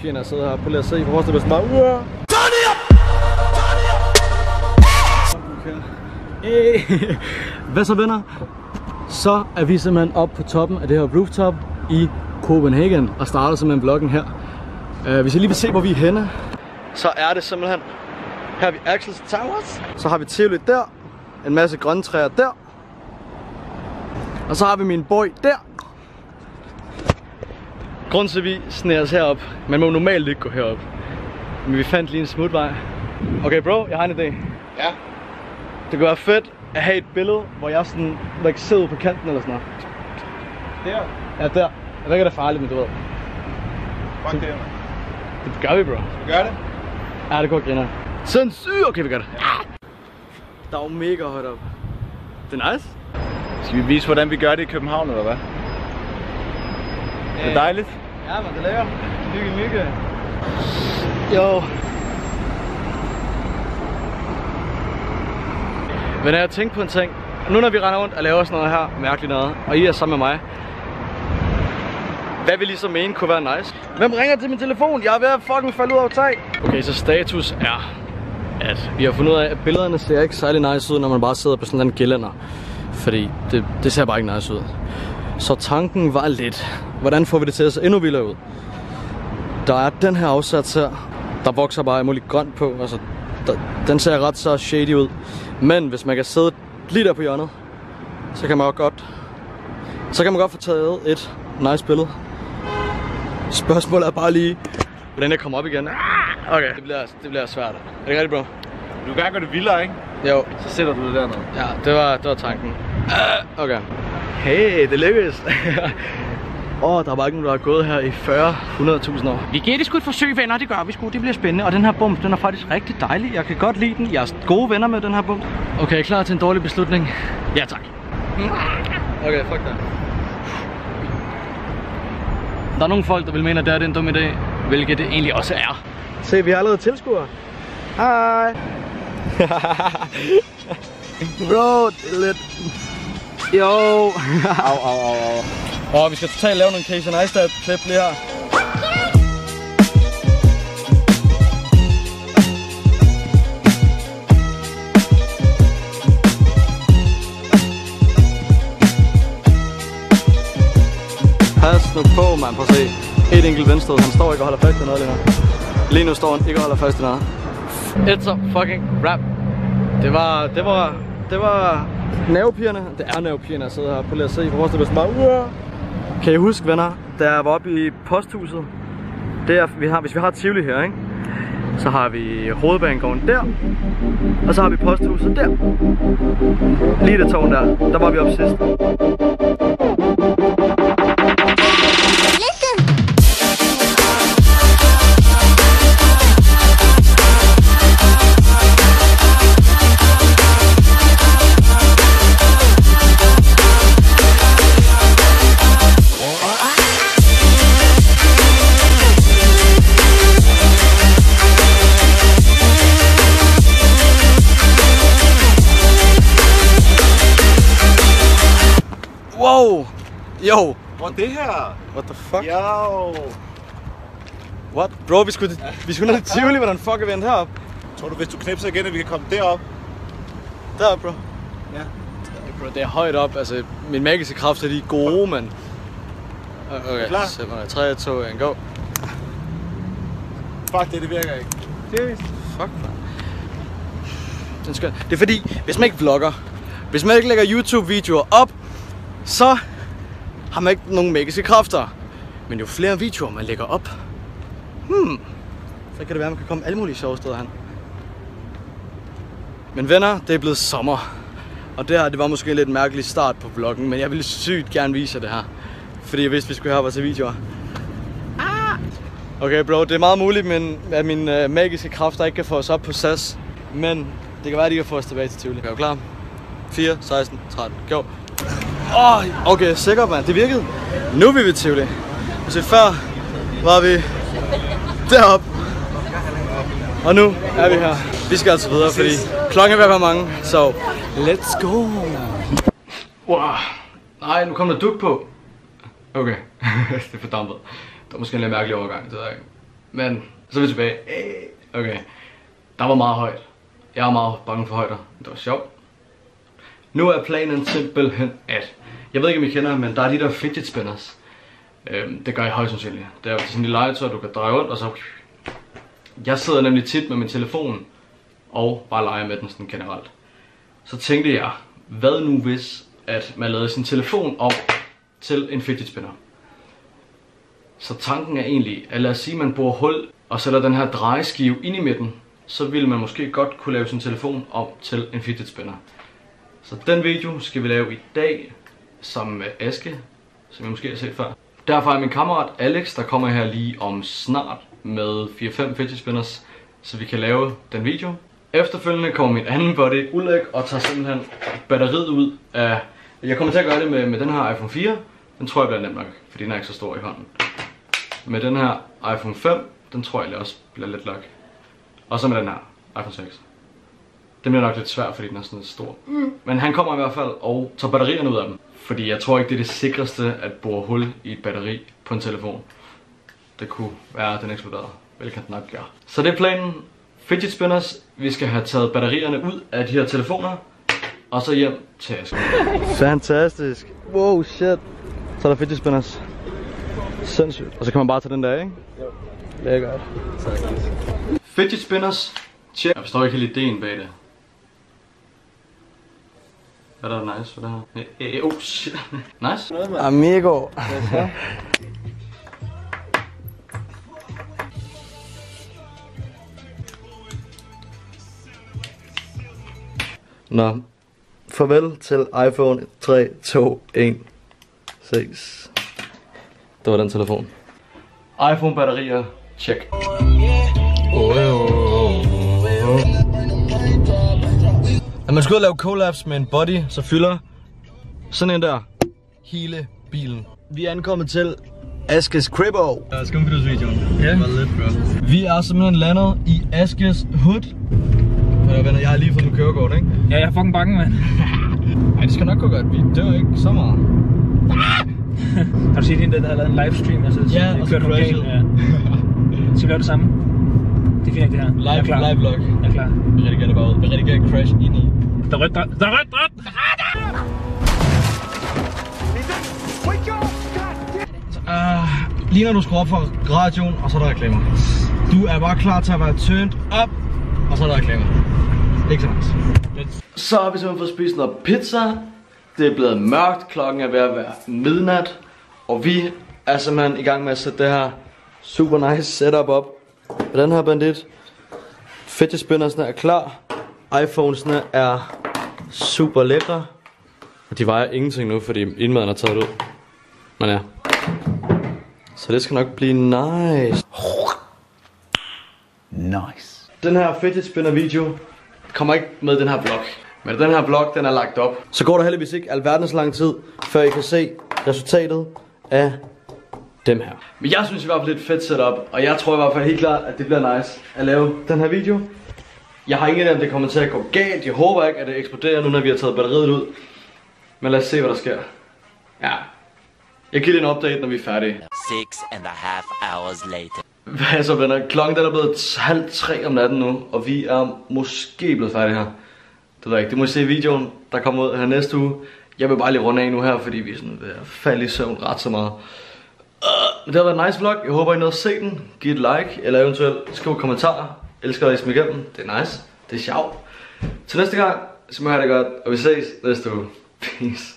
nervepirrende at sidde her. Prøv lige at se. Prøv at se, bare... Hvad så, venner? Så er vi simpelthen oppe på toppen af det her rooftop i Copenhagen og starter simpelthen vloggen her. Hvis I lige vil se, hvor vi er henne, så er det simpelthen... Her har vi Axel's Towers. Så har vi Tivoli der. En masse grønne træer der. Og så har vi min boy der. Grunden til, at vi sneer os herop. Man må normalt ikke gå herop. Men vi fandt lige en smutvej. Okay bro, jeg har en idé. Ja. Det kunne være fedt at have et billede, hvor jeg sådan like, sidder på kanten eller sådan noget. Der? Ja, der. Jeg ved ikke, det er farligt, men du ved. Fuck det. Det gør vi, bro. Vi gør det? Ja, det går griner. Sindssygt! Okay, vi gør det. Der er jo mega højt op. Det er nice. Skal vi vise, hvordan vi gør det i København, eller hvad? Det er dejligt. Ja, men det er lækkert. Mygge. Jo. Men jeg har tænkt på en ting. Nu når vi render rundt og laver sådan noget her, mærkeligt noget, og I er sammen med mig. Hvad vil I så mene kunne være nice? Hvem ringer til min telefon? Jeg er ved at fucking falde ud af tag. Okay, så status er, at vi har fundet ud af, at billederne ser ikke særlig nice ud, når man bare sidder på sådan en gelænder. Fordi det ser bare ikke nice ud. Så tanken var lidt, hvordan får vi det til at se endnu vildere ud? Der er den her afsats her, der vokser bare muligt grønt på. Altså, den ser ret så shady ud. Men hvis man kan sidde lige der på hjørnet, så kan man godt få taget et nice billede. Spørgsmålet er bare lige, hvordan jeg kommer op igen. Okay, det bliver svært. Er det rigtigt, bro? Du kan gøre det vildere, ikke? Jo. Så sætter du det dernede. Ja, det var tanken. Okay. Hey, det lykkedes. Der er bare ikke nogen, der har gået her i 100.000 år. Vi giver det sgu et forsøg, venner. Det gør vi sgu. Det bliver spændende. Og den her bums, den er faktisk rigtig dejlig. Jeg kan godt lide den. Jeg er gode venner med den her bums. Okay, klar til en dårlig beslutning? Ja, tak. Okay, fuck det. Der er nogle folk, der vil mene, at det er en dum idé. Hvilket det egentlig også er. Se, vi har allerede tilskuere. Hej. Bro, det er lidt... Jo. Au. Vi skal totalt lave nogle Casey Neistat klip lige her. Pas nu på, man. Prøv at se. Et enkelt venstre. Han står ikke og holder fast i noget lige nu. Lige nu står han ikke og holder fast i noget. It's a fucking rap. Det var nervepirrende. Det er nervepirrende at sidde her. Prøv lige at se. Prøv at se, bare... Kan I huske, venner, da jeg var oppe i posthuset? Hvis vi har Tivoli her, ikke? Så har vi Hovedbanegården der. Og så har vi posthuset der. Lige det tårn der var vi oppe sidst. Wow! Yo! Hvor er det her? What the fuck? Yo! What? Bro, vi skulle ned til Tivoli, hvordan fuck er vi endt herop? Tror du, hvis du knipser igen, at vi kan komme derop? Derop, bro. Ja. Bro, det er højt op. Altså, min magiske kræfter, de er gode, men... Okay, klar? 3, 2, 1, go. Fuck det virker ikke. Seriøst? Fuck, man. Det er fordi, hvis man ikke vlogger, hvis man ikke lægger YouTube-videoer op, så har man ikke nogen magiske kræfter. Men jo flere videoer man lægger op, så kan det være, at man kan komme alle mulige sjove steder hen. Men venner, det er blevet sommer. Og det var måske en lidt mærkelig start på vloggen, men jeg ville sygt gerne vise jer det her. Fordi jeg vidste, vi skulle herop og se videoer. Okay bro, det er meget muligt, at mine magiske kræfter ikke kan få os op på SAS. Men det kan være, at de kan få os tilbage til Tivoli. Er du klar? 4, 16, 13, go! Okay, sikkert mand, det virkede. Nu er vi ved Tivoli. Så før var vi deroppe. Og nu er vi her. Vi skal altså videre, fordi klokken er ved at være mange. Så let's go! Wow. Nej, nu kom der duk på. Okay, det er for dampet. Det var måske en lidt mærkelig overgang, det ved jeg ikke. Men så er vi tilbage. Okay. Der var meget højt. Jeg er meget bange for højder. Det var sjovt. Nu er planen simpelthen at... Jeg ved ikke om I kender, men der er de der fidget spinners. Det gør jeg højst sandsynligt. Det er sådan en lille legetøj, du kan dreje rundt og så... Jeg sidder nemlig tit med min telefon og bare leger med den sådan generelt. Så tænkte jeg, hvad nu hvis at man lavede sin telefon om til en fidget spinner? Så tanken er egentlig, at lad os sige, at man borer hul og sætter den her drejeskive ind i midten, så ville man måske godt kunne lave sin telefon om til en fidget spinner. Så den video skal vi lave i dag sammen med Aske, som jeg måske har set før. Derfor er min kammerat Alex, der kommer her lige om snart med 4-5 fidget spinners, så vi kan lave den video. Efterfølgende kommer min anden buddy Ulrik og tager simpelthen batteriet ud af... Jeg kommer til at gøre det med den her iPhone 4. Den tror jeg bliver nemt nok, fordi den er ikke så stor i hånden. Med den her iPhone 5, den tror jeg også bliver lidt nok. Og så med den her iPhone 6. Den bliver nok lidt svær, fordi den er sådan stor. Men han kommer i hvert fald og tager batterierne ud af dem. Fordi jeg tror ikke, det er det sikreste at bore hul i et batteri på en telefon. Det kunne være, at den eksploderede. Hvilket den nok gør. Så det er planen. Fidget spinners. Vi skal have taget batterierne ud af de her telefoner. Og så hjem til Aske. Fantastisk. Wow, shit. Så er der fidget spinners. Sindssygt. Og så kan man bare tage den der, ikke? Jo. Lækkert. Fidget spinners. Check. Jeg forstår ikke helt ideen bag det. Hvad er der nice for det her? Oh shit. Nice. Amigo. Nå. Farvel til iPhone 3, 2, 1, 6. Det var den telefon. iPhone batterier. Check. Når man skal ud og lave collabs med en body, så fylder sådan en der hele bilen. Vi er ankommet til Askes cribbo. Ja, skumvideosvideoen. Ja. Det var lidt, bro. Vi er simpelthen landet i Askes hood. Venner, jeg har lige fået mit kørekort, ikke? Ja, jeg er fucking bange, mand. Ej, det skal nok gå godt. Vi dør ikke så meget. Har du set hende, der har lavet en livestream? Altså, ja, og så crashet. Ja. Skal vi lave det samme? Det er fint, det her. Live vlog. Jeg er klar. Vi redigerer det bare ud. Vi redigerer en crash ind i. Der er rødt, der er rødt! Lige når du skruer op for radioen, og så er der reklamer. Du er bare klar til at være turned up, og så er der reklamer. Ikke så nice. Så har vi simpelthen fået spist noget pizza. Det er blevet mørkt, klokken er ved at være midnat. Og vi er simpelthen i gang med at sætte det her super nice setup op. Med den her bandit. Fidget spinnersne er klar. iPhonesne er super lækre. Og de vejer ingenting nu, fordi indmaden er taget ud. Men ja. Så det skal nok blive nice. Nice. Den her fidget spinner video kommer ikke med den her vlog. Men den her vlog, den er lagt op. Så går der heldigvis ikke alverdens lang tid, før I kan se resultatet af dem her. Men jeg synes i hvert fald, det er et fedt setup. Og jeg tror i hvert fald helt klart, at det bliver nice at lave den her video. Jeg har ingen idé om det kommer til at gå galt. Jeg håber ikke, at det eksploderer nu, når vi har taget batteriet ud. Men lad os se, hvad der sker. Ja. Jeg giver det en update, når vi er færdige. 6.5 hours later. Hvad så, venner? Klokken er blevet 2:30 om natten nu, og vi er måske blevet færdige her. Det ved jeg ikke. Det må I se i videoen, der kommer ud her næste uge. Jeg vil bare lige runde af nu her, fordi vi er sådan ved at falde i søvn ret så meget. Men det har været en nice vlog. Jeg håber, I nåede at se den. Giv et like, eller eventuelt skriv kommentarer. Elsker at læse mig igennem. Det er nice. Det er sjovt. Til næste gang, så må I have det godt, og vi ses næste uge. Peace.